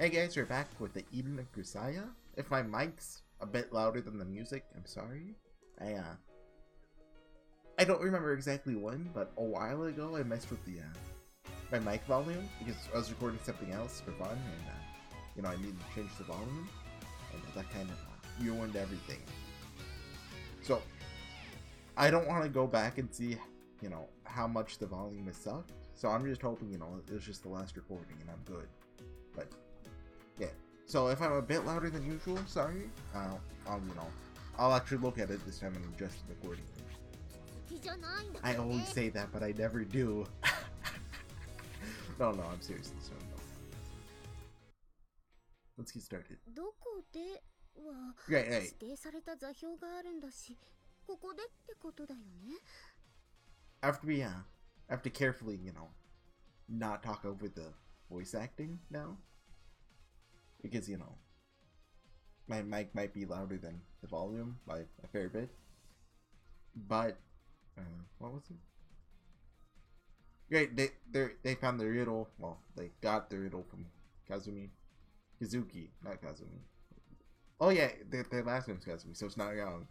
Hey guys, we're back with the Eden of Grisaia. If my mic's a bit louder than the music, I'm sorry. I don't remember exactly when, but a while ago I messed with the my mic volume because I was recording something else for fun, and I needed to change the volume, and that kind of ruined everything. So I don't want to go back and see, how much the volume has sucked. So I'm just hoping, it was just the last recording and I'm good. But yeah. So if I'm a bit louder than usual, sorry. I'll actually look at it this time and adjust it accordingly. I always say that, but I never do. No, I'm serious. So no. Let's get started. Right. I have to carefully, not talk over the voice acting now. Because, my mic might be louder than the volume by a fair bit. But, what was it? Great, they found the riddle. Well, they got the riddle from Kazuki, not Kazumi. Oh yeah, their last name's Kazumi, so it's not wrong.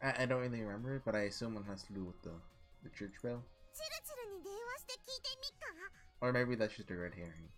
I don't really remember it, but I assume it has to do with the church bell. Or maybe that's just a red herring.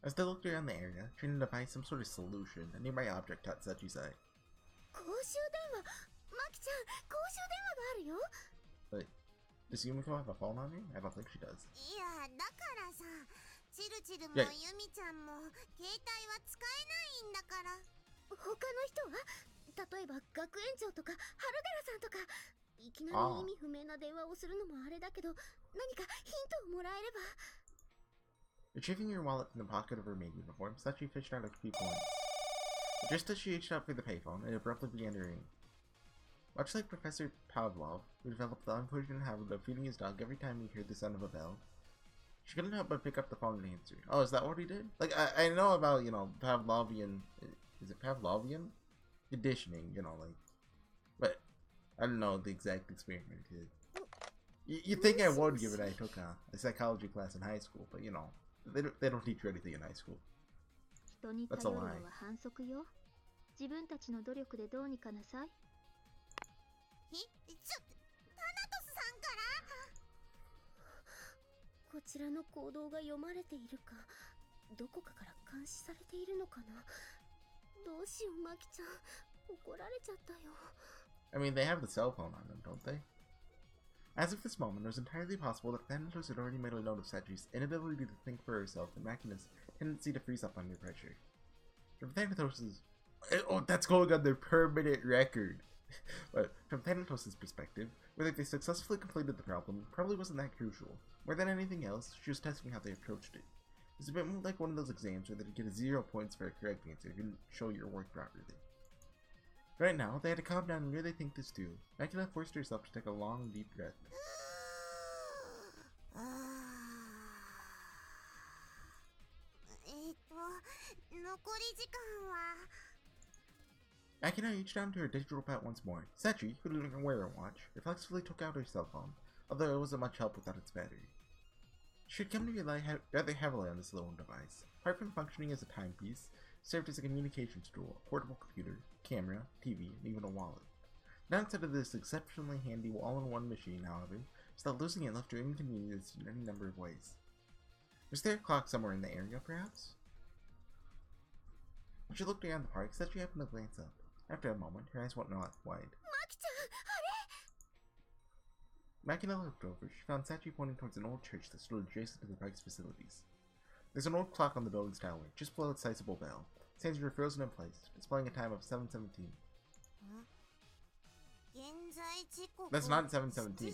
As they looked around the area, trying to find some sort of solution, a nearby object caught Sachi's eye. Wait, does Yumiko have a phone on her? I don't think she does. Retrieving her wallet from the pocket of her maid uniform, Sachi fished out a few coins. But just as she reached out for the payphone, it abruptly began to ring. Much like Professor Pavlov, who developed the unfortunate habit of feeding his dog every time he heard the sound of a bell, she couldn't help but pick up the phone and answer. Oh, is that what he did? Like, I know about, Pavlovian... Is it Pavlovian? Conditioning, But I don't know the exact experiment here. You'd think I would, given I took a psychology class in high school, but, they don't teach you anything in high school. That's a lie. I mean, they have the cell phone on them, don't they? As of this moment, it was entirely possible that Thanatos had already made a note of Sachi's inability to think for herself and Makina's tendency to freeze up under pressure. From Thanatos' oh, that's going on their permanent record. But from Thanatos' perspective, whether they successfully completed the problem probably wasn't that crucial. More than anything else, she was testing how they approached it. It was a bit more like one of those exams where they'd get 0 points for a correct answer if you didn't show your work properly. Right now, they had to calm down and really think this through. Makina forced herself to take a long, deep breath. Makina reached down to her digital pet once more. Sachi, who didn't wear a watch, reflexively took out her cell phone, although it wasn't much help without its battery. She had come to rely rather heavily on this little device. Apart from functioning as a timepiece, it served as a communications tool, a portable computer, camera, TV, and even a wallet. The downside of this exceptionally handy all-in-one machine, however, is that losing it left her inconvenienced in any number of ways. Was there a clock somewhere in the area, perhaps? She looked around the park, Sachi happened to glance up. After a moment, her eyes went wide. Makina looked over. She found Sachi pointing towards an old church that stood adjacent to the park's facilities. There's an old clock on the building's tower, just below its sizable bell. Sands were frozen in place, displaying a time of 7:17. That's not 7:17.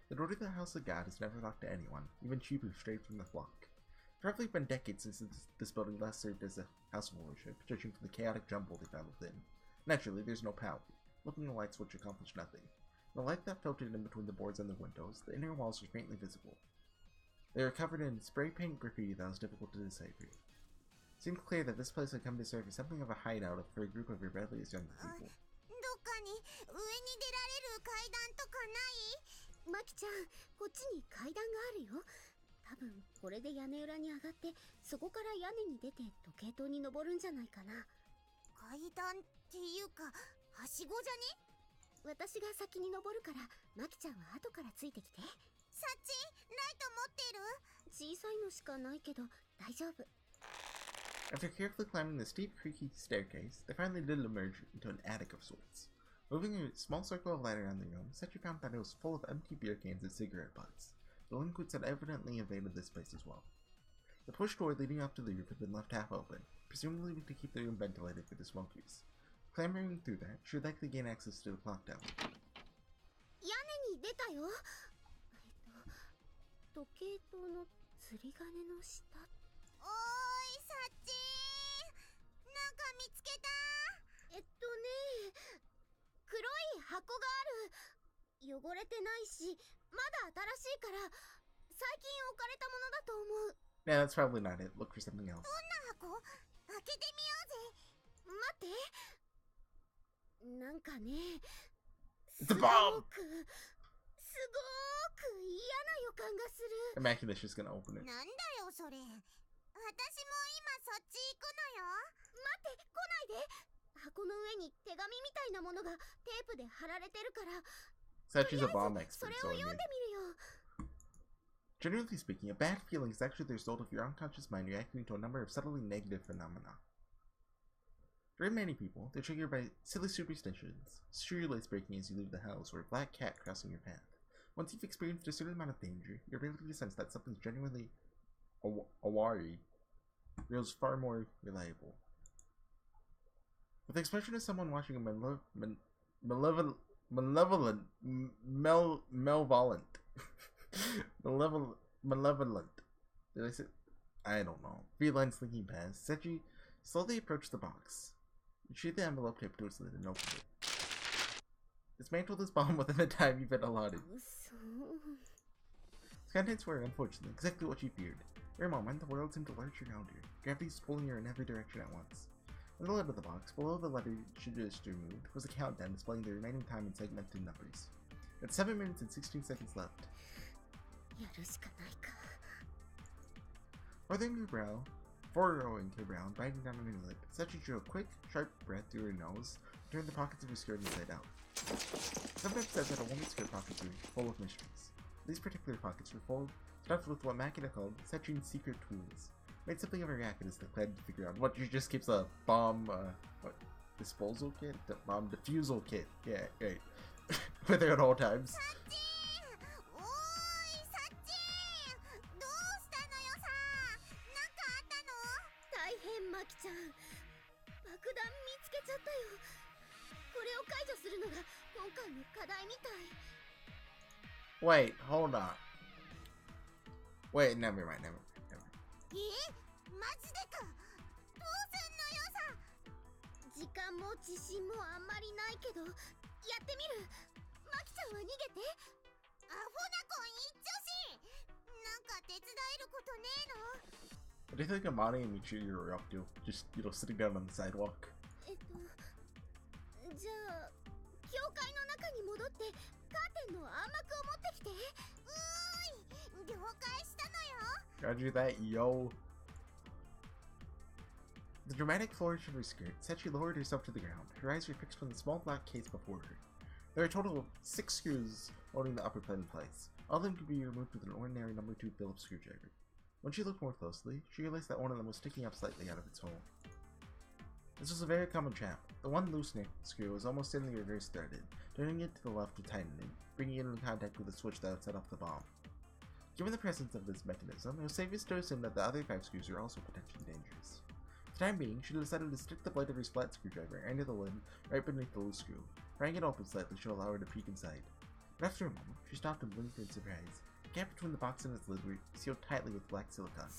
The door to the House of God is never locked to anyone, even Chibu strayed from the flock. It's probably been decades since this building last served as a house of worship, judging from the chaotic jumble they found within. Naturally, there's no power. Flipping the light switch accomplished nothing. The light that filtered in between the boards and the windows, the inner walls were faintly visible. They were covered in spray paint graffiti that was difficult to decipher. It seemed clear that this place had come to serve as something of a hideout for a group of rebellious young people. After carefully climbing the steep, creaky staircase, they finally did emerge into an attic of sorts. Moving a small circle of light around the room, Sachi found that it was full of empty beer cans and cigarette butts. Delinquents had evidently invaded this place as well. The push door leading up to the roof had been left half open, presumably to keep the room ventilated for the smokers. Clambering through that, she would likely gain access to the clock tower. Yeah, that's probably not it. Look for something else. It's a bomb! Immaculate's just gonna open it. Sachi's a bomb expert, so I mean. Generally speaking, a bad feeling is actually the result of your unconscious mind reacting to a number of subtly negative phenomena. For many people, they're triggered by silly superstitions, street lights breaking as you leave the house, or a black cat crossing your path. Once you've experienced a certain amount of danger, your ability to sense that something's genuinely awry feels far more reliable. With the expression of someone watching a malevolent did I say? I don't know. Feline slinking past, Sachi slowly approached the box. Retrieved the envelope taped to its lid and opened it. Dismantle this bomb within the time you've been allotted. Its contents were, unfortunately, exactly what she feared. For a moment, the world seemed to lurch around her. Gravity was pulling her in every direction at once. On the lid of the box, below the letter she just removed, was a countdown displaying the remaining time in segmented numbers. At 7 minutes and 16 seconds left. Furrowing her brow, biting down on her lip, Sachi drew a quick, sharp breath through her nose, and turned the pockets of her skirt inside out. Sometimes said that a woman's skirt pockets were full of mysteries. These particular pockets were stuffed with what Makina called Sachi's secret tools. Made something of a racket as they planned to figure out what she just keeps a bomb, disposal kit? Bomb defusal kit. Yeah, right. With her at all times. Wait, hold on. Wait, never mind. What do you think Amani and Michiru are up to? Just, sitting down on the sidewalk. Roger that, yo. The dramatic flourish of her skirt said she lowered herself to the ground, her eyes were fixed on the small black case before her. There are a total of 6 screws holding the upper plate in place. All of them could be removed with an ordinary number 2 Phillips screwdriver. When she looked more closely, she realized that one of them was sticking up slightly out of its hole. This was a very common trap. The one loose screw was almost certainly reverse threaded, turning it to the left to tighten it, bringing it into contact with a switch that would set off the bomb. Given the presence of this mechanism, it was safest to assume that the other 5 screws were also potentially dangerous. For the time being, she decided to stick the blade of her splat screwdriver into the lid right beneath the loose screw. Prying it open slightly should allow her to peek inside. But after a moment, she stopped and blinked in surprise. The gap between the box and its lid were sealed tightly with black silicone.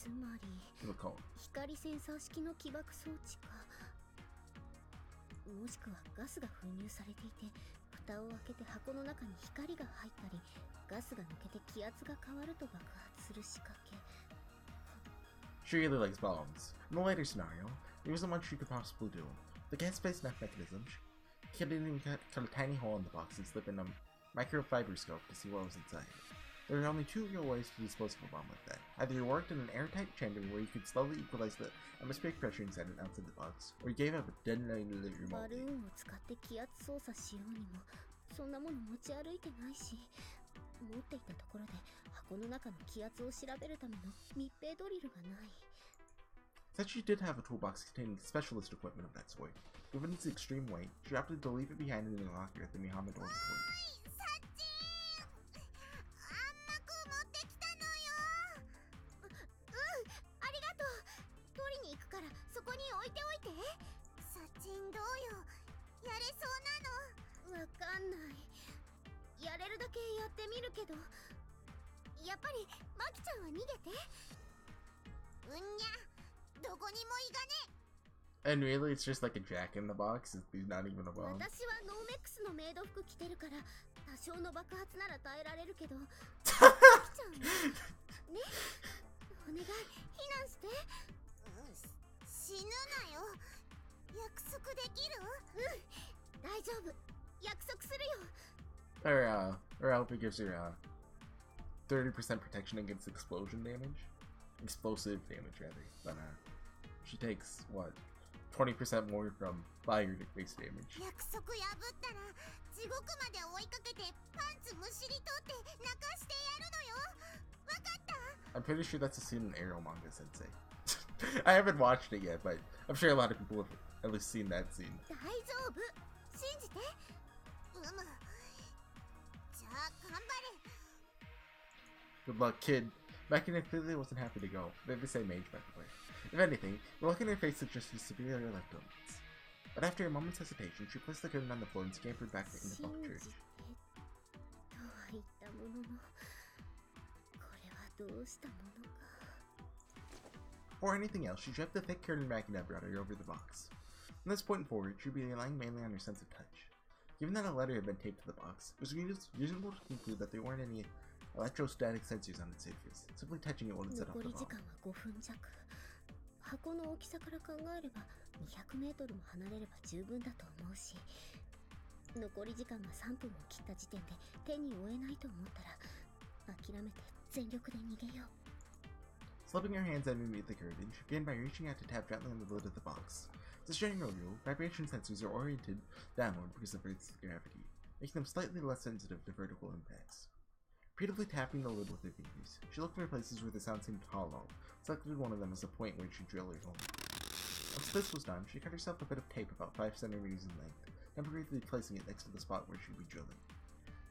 Silicone. もしくはガスが封入されていて、蓋を開けて箱の中に光が入ったり、ガスが抜けて気圧が変わると爆発する仕掛け。She really likes bombs. In the later scenario, there wasn't much she could possibly do. The gas-based neck mechanism, she didn't even cut a tiny hole in the box and slip in a microfiber scope to see what was inside. There are only 2 real ways to dispose of a bomb like that. Either you worked in an airtight chamber where you could slowly equalize the atmospheric pressure inside and outside the box, or you gave up and detonated it remotely. バルーンを使って気圧操作しようにも、そんなもの持ち歩いてないし、持っていたところで箱の中の気圧を調べるための密閉ドリルがない。Said she did have a toolbox containing specialist equipment of that sort. Given its extreme weight, she opted to leave it behind in the locker at the Muhammad dormitory. And really, it's just like a jack in the box. It's not even a bomb. 私はノーメックスのメイド服着てるから、多少の爆発なら耐えられるけど。マキちゃんね、お願い、避難して。死ぬなよ。約束できる？大丈夫。約束するよ。Her outfit gives her 30% protection against explosion damage. Explosive damage, rather. But she takes, what, 20% more from fire-based damage. I'm pretty sure that's a scene in Arrow manga, Sensei. I haven't watched it yet, but I'm sure a lot of people have at least seen that scene. Good luck, kid. Makina clearly wasn't happy to go. They're the same age, by the way. If anything, the look in her face suggested severe leftovers. But after a moment's hesitation, she placed the curtain on the floor and scampered back into Buck Church. Before anything else, she draped the thick curtain Makina brought her over the box. From this point forward, she would be relying mainly on her sense of touch. Given that a letter had been taped to the box, it was reasonable to conclude that there weren't any electrostatic sensors on its surface. Simply touching it wouldn't set off the bomb. 箱の大きさから考えれば200メートルも離れれば十分だと思うし、残り時間が3分を切った時点で手に負えないと思ったら諦めて全力で逃げよう。Slipping her hands underneath the curtain, she began by reaching out to tap gently on the lid of the box. As a general rule, vibration sensors are oriented downward because of Earth's gravity, making them slightly less sensitive to vertical impacts. Repeatedly tapping the lid with her fingers, she looked for places where the sound seemed hollow, selected one of them as a point where she'd drill her hole. Once this was done, she cut herself a bit of tape about 5 centimeters in length, temporarily placing it next to the spot where she'd be drilling.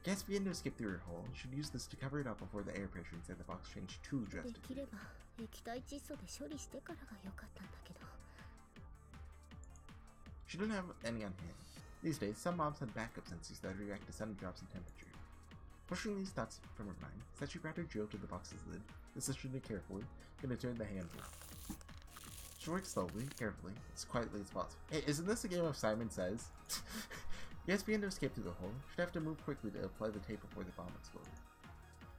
Gas began to escape through her hole, and she'd use this to cover it up before the air pressure inside the box changed too drastically. She didn't have any on hand. These days, some mobs had backup sensors that react to sudden drops in temperature. Pushing these thoughts from her mind, said she grabbed her drill to the box's lid, positioned it carefully, and turned the handle. She worked slowly, carefully, as quietly as possible. Hey, isn't this a game of Simon Says? Gas began to escape through the hole. She'd have to move quickly to apply the tape before the bomb exploded.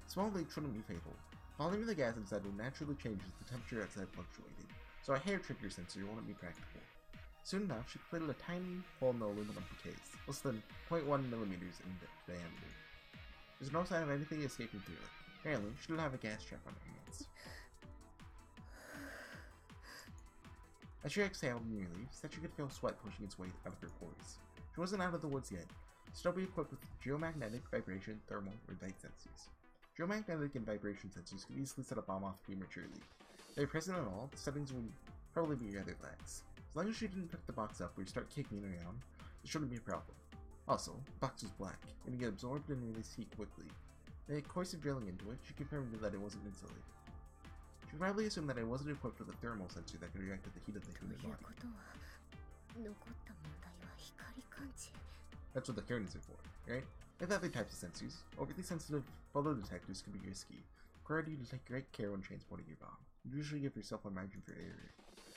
Small leaks shouldn't be fatal. Volume of the gas inside will naturally change as the temperature outside fluctuated, so a hair trigger sensor wouldn't be practical. Soon enough, she completed a tiny hole in the aluminum case, less than 0.1 millimeters in diameter. There's no sign of anything escaping through it. Apparently, she didn't have a gas trap on her hands. As she exhaled in relief, said she could feel sweat pushing its way out of her pores. She wasn't out of the woods yet. Still be equipped with geomagnetic, vibration, thermal, or light sensors. Geomagnetic and vibration sensors could easily set a bomb off prematurely. If they're present at all, the settings would probably be rather lax. As long as she didn't pick the box up or start kicking it around, it shouldn't be a problem. Also, the box was black, and it get absorbed and release heat quickly. In the course of drilling into it, she confirmed that it wasn't insulated. She probably assumed that it wasn't equipped with a thermal sensor that could react to the heat of the human body. That's what the curtains are for, right? Like other types of sensors, overly sensitive photodetectors can be risky, requiring you to take great care when transporting your bomb. You usually give yourself a margin for error.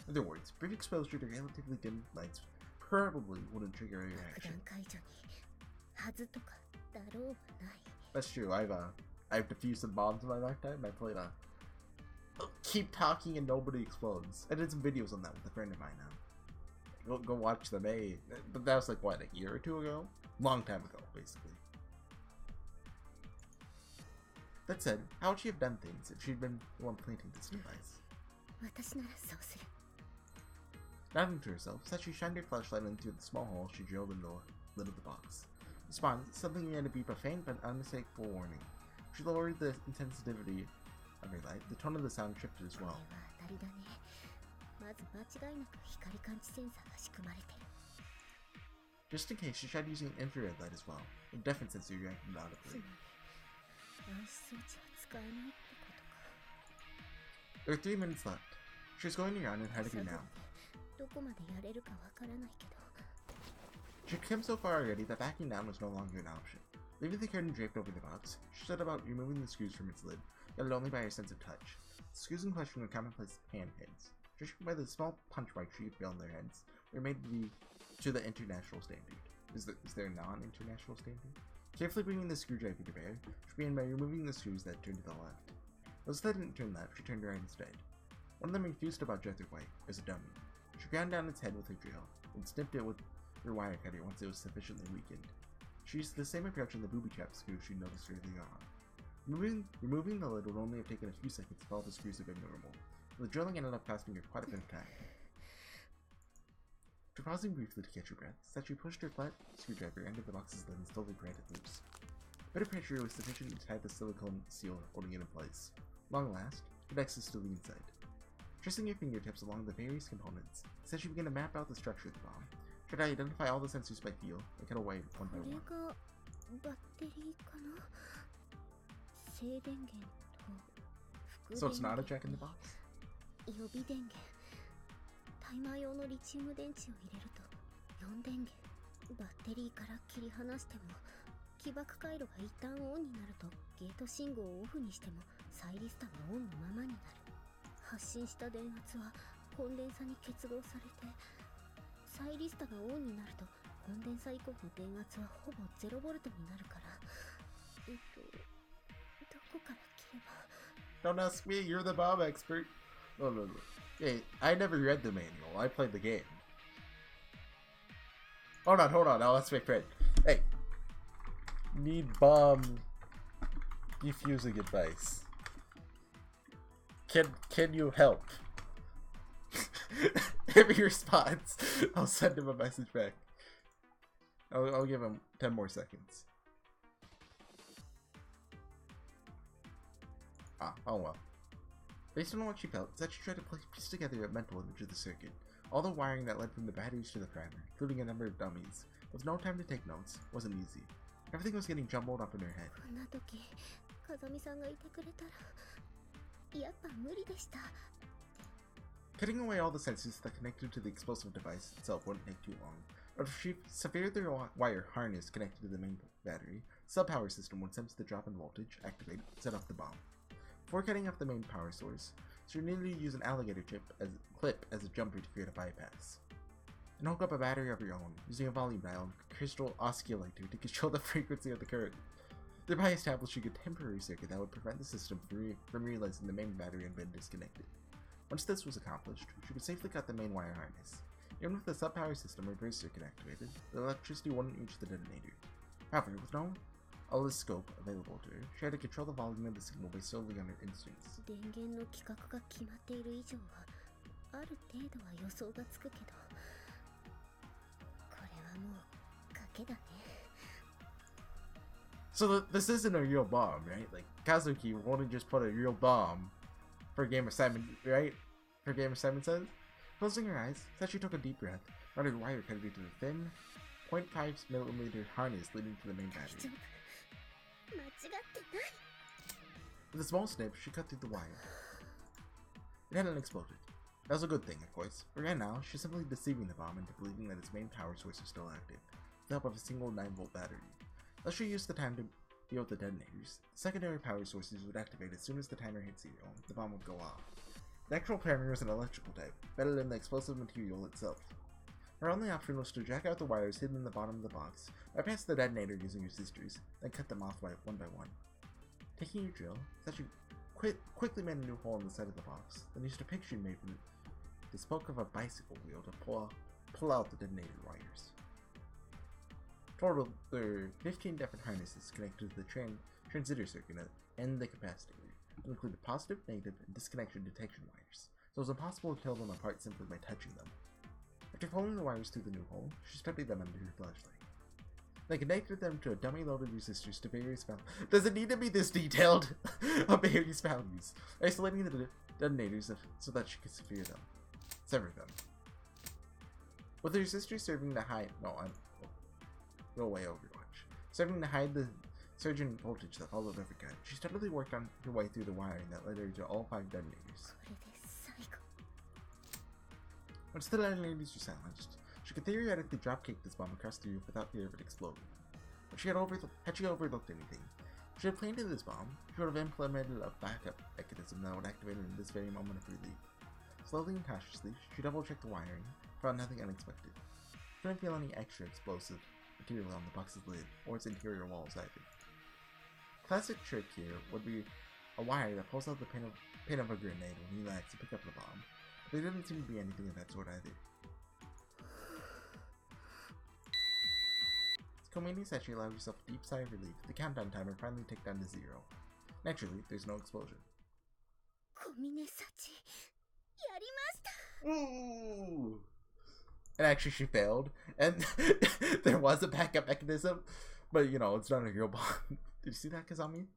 In other words, brief exposure to relatively dim lights probably wouldn't trigger a reaction. That's true. I've defused some bombs in my lifetime. I played a keep talking and nobody explodes. I did some videos on that with a friend of mine now. Go watch them. But that was like what, a year or two ago? Long time ago, basically. That said, how would she have done things if she'd been the one planting this device? Nodding to herself, Sachi shined her flashlight into the small hole she drilled in the lid of the box. Response, something began to beep a faint but unmistakable warning. She lowered the intensity of her light. The tone of the sound shifted as well. Just in case, she tried using an infrared light as well. A deafened sensor reacted audibly. There were 3 minutes left. She was going around and heading now. She had come so far already that backing down was no longer an option. Leaving the curtain draped over the box, she set about removing the screws from its lid, guided only by her sense of touch. The screws in question were commonplace hand heads. Judging by the small punch marks she could feel on their heads, they were made to the international standard. Is there a non-international standard? Carefully bringing the screwdriver to bear, she began by removing the screws that turned to the left. Those that didn't turn left, she turned right instead. One of them refused to budge either way, as a dummy. She ground down its head with her drill, and snipped it with her wire cutter once it was sufficiently weakened. She used the same approach on the booby trap screw she noticed earlier on. Removing the lid would only have taken a few seconds if all the screws had been normal, but the drilling ended up costing her quite a bit of time. After pausing briefly to catch her breath, Sachi pushed her flat screwdriver into the box's lid and slowly pried it loose. A bit of pressure was sufficient to tie the silicone seal holding it in place. Long last, the X is still inside. Tracing her fingertips along the various components, Sachi began to map out the structure of the bomb. Tried to identify all the sensors by feel, and cut away one by one. So it's not a jack in the box? タイマー用のリチウム電池を入れると4電源。バッテリーから切り離しても起爆回路が一旦オンになるとゲート信号をオフにしてもサイリスタがオンのままになる。発信した電圧はコンデンサに結合されて、サイリスタがオンになるとコンデンサ以降の電圧はほぼ0ボルトになるから、どこから切れば。 Don't ask me, you're the bomb expert. No. Hey, I never read the manual. I played the game. Hold on. Now let's make friend. Hey, need bomb defusing advice. Can you help? Every response, I'll send him a message back. I'll give him 10 more seconds. Oh well. Based on what she felt, Sachi tried to piece together a mental image of the circuit. All the wiring that led from the batteries to the primer, including a number of dummies. With no time to take notes, wasn't easy. Everything was getting jumbled up in her head. Cutting away all the sensors that connected to the explosive device itself wouldn't take too long. But if she severed the wire harness connected to the main battery, the sub-power system would sense the drop in voltage, activate, and set off the bomb. Before cutting off the main power source, she needed to use an alligator clip as a jumper to create a bypass. And hook up a battery of her own, using a volume dial and crystal oscillator to control the frequency of the current, thereby establishing a temporary circuit that would prevent the system from realizing the main battery had been disconnected. Once this was accomplished, she could safely cut the main wire harness. Even with the sub-power system reverse circuit activated, the electricity wouldn't reach the detonator. However, with no oscilloscope available to her, she had to control the volume of the signal based solely on her instincts. 電源の規格が決まっている以上はある程度は予想がつくけど、これはもう賭けだね。 So this isn't a real bomb, right? Like, Kazuki won't just put a real bomb for a game of Simon, right? For a game of Simon says. Closing her eyes, Sachi took a deep breath, running the wire connected to the thin, 0.5mm harness leading to the main battery. 間違ってない。 With a small snip, she cut through the wire. It hadn't exploded. That was a good thing, of course. For right now, she's simply deceiving the bomb into believing that its main power source is still active, with the help of a single 9-volt battery. Thus she used the time to deal with the detonators. The secondary power sources would activate as soon as the timer hit 0. The bomb would go off. The actual primary was an electrical type, better than the explosive material itself. Her only option was to jack out the wires hidden in the bottom of the box, bypass the detonator using her sisters, then cut them off one by one. Taking her drill, Sachi quickly made a new hole in the side of the box, then used a pick she made from the spoke of a bicycle wheel to pull out the detonator wires. Total, there are 15 different harnesses connected to the transistor circuit and the capacitor, that included positive, negative, and disconnection detection wires, so it was impossible to tell them apart simply by touching them. After pulling the wires through the new hole, she studied them under her flashlight. They connected them to a dummy-loaded resistors to various values. Does it need to be this detailed? Of various values, isolating the detonators so that she could sever them. With the resistors serving to hide go away, Overwatch. Serving to hide the surge in voltage that followed every cut, she steadily worked on her way through the wiring that led her to all 5 detonators. Once the detonators were silenced, she could theoretically dropkick this bomb across the roof without fear of it exploding. But had she overlooked anything, if she had planted this bomb, she would have implemented a backup mechanism that would activate it in this very moment of relief. Slowly and cautiously, she double-checked the wiring, found nothing unexpected. She couldn't feel any extra explosive material on the box's lid or its interior walls either. Classic trick here would be a wire that pulls out the pin of a grenade when he lands to pick up the bomb, but there didn't seem to be anything of that sort either. Komini said she allowed herself a deep sigh of relief. The countdown timer finally ticked down to 0. Naturally, there's no explosion. Komine Sachi, yarimashita! Ooh! And actually she failed, and there was a backup mechanism, but you know, it's not a real bomb. Did you see that, Kazami?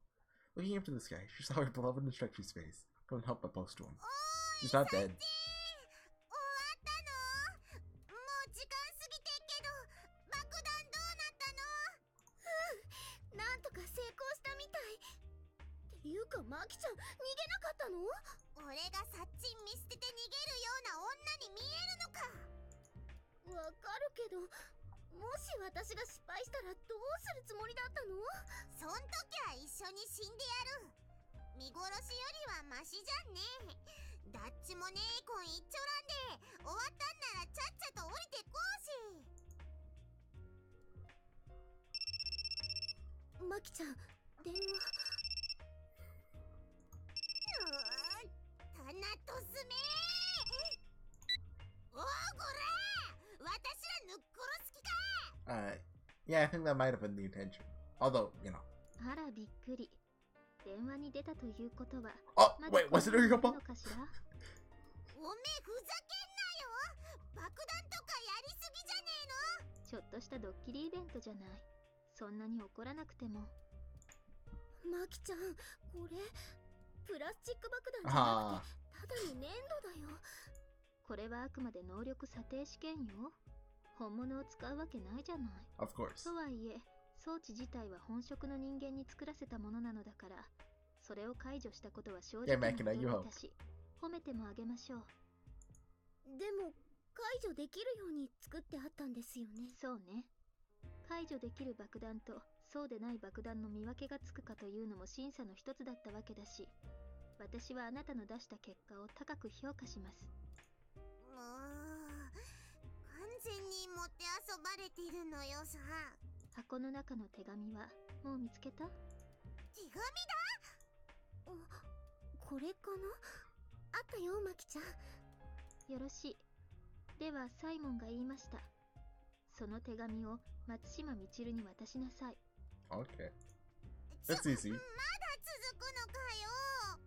Looking up to the sky, she saw her beloved instructor's face. Couldn't help but boast to him. He's not dead. マキちゃん、逃げなかったの？俺がサッチン見捨てて逃げるような女に見えるのか？わかるけど、もし私が失敗したらどうするつもりだったの？そん時は一緒に死んでやる。見殺しよりはマシじゃんね。ダッチもねえこん一丁らんで、終わったんならちゃっちゃと降りてこうし。マキちゃん、電話。タナトスめおーこら私らぬっ殺す気か Yeah, I think that might have been the intention. Although, you know. あらびっくり。電話に出たということは。Oh, wait, was it a real bomb? おめえふざけんなよ爆弾とかやりすぎじゃねえのちょっとしたドッキリイベントじゃない。そんなに怒らなくても。マキちゃん、これプラスチック爆弾じゃなくてただの粘土だよ。これはあくまで能力査定試験よ。本物を使うわけないじゃない。Of course. とはいえ、装置自体は本職の人間に作らせたものなのだから、それを解除したことは正直に驚いたし、褒めてもあげましょう。でも、解除できるように作ってあったんですよね。そうね。解除できる爆弾とそうでない爆弾の見分けがつくかというのも審査の一つだったわけだし、私はあなたの出した結果を高く評価します。もう完全にもてあそばれてるのよさ。箱の中の手紙はもう見つけた？手紙だ？これかな？あったよ、マキちゃん。よろしい。ではサイモンが言いました。その手紙を松島みちるに渡しなさい。Okay. That's easy. まだ続くのかよ。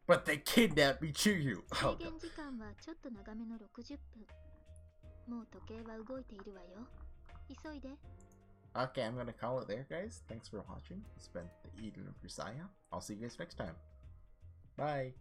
But they kidnapped me, Chuyu. 制 Oh, 限時間はちょっと長めの60分。もう時計は動いているわよ。急いで。 Okay, I'm gonna call it there, guys. Thanks for watching. It's been the Eden of Grisaia. I'll see you guys next time. Bye.